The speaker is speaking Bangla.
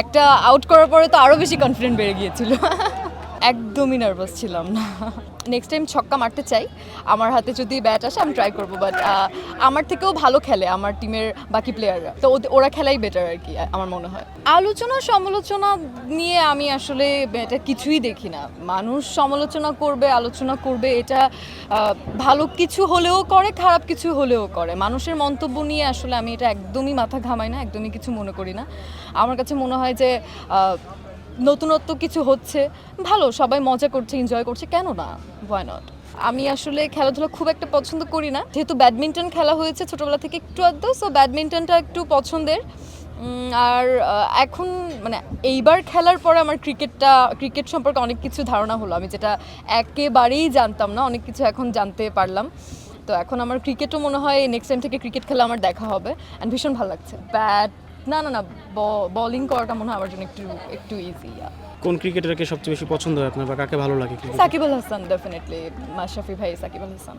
একটা আউট করার পরে তো আরও বেশি কনফিডেন্ট বেড়ে গিয়েছিল। একদমই নার্ভাস ছিলাম না। নেক্সট টাইম ছক্কা মারতে চাই, আমার হাতে যদি ব্যাট আসে আমি ট্রাই করবো, বাট আমার থেকেও ভালো খেলে আমার টিমের বাকি প্লেয়াররা, তো ওরা খেলাই বেটার আর কি আমার মনে হয়। আলোচনা সমালোচনা নিয়ে আমি আসলে এটা কিছুই দেখি না। মানুষ সমালোচনা করবে, আলোচনা করবে, এটা ভালো কিছু হলেও করে, খারাপ কিছু হলেও করে। মানুষের মন্তব্য নিয়ে আসলে আমি এটা একদমই মাথা ঘামাই না, একদমই কিছু মনে করি না। আমার কাছে মনে হয় যে নতুনত্ব কিছু হচ্ছে, ভালো, সবাই মজা করছে, এনজয় করছে, কেন না, হোয়াই নট। আমি আসলে খেলাধুলা খুব একটা পছন্দ করি না, যেহেতু ব্যাডমিন্টন খেলা হয়েছে ছোটোবেলা থেকে একটু আধটু, সো ব্যাডমিন্টনটা একটু পছন্দের। আর এখন মানে এইবার খেলার পরে আমার ক্রিকেট সম্পর্কে অনেক কিছু ধারণা হলো, আমি যেটা একেবারেই জানতাম না, অনেক কিছু এখন জানতে পারলাম। তো এখন আমার ক্রিকেটও মনে হয় নেক্সট টাইম থেকে ক্রিকেট খেলা আমার দেখা হবে, অ্যান্ড ভীষণ ভালো লাগছে। না, বোলিং করাটা মনে হয় আমার জন্য একটু ইজি। কোন ক্রিকেটারকে সবচেয়ে বেশি পছন্দ হয় আপনার বা কাকে ভালো লাগে ক্রিকেট? সাকিব আল হাসান, ডেফিনেটলি মাশরাফি ভাই, সাকিব আল হাসান।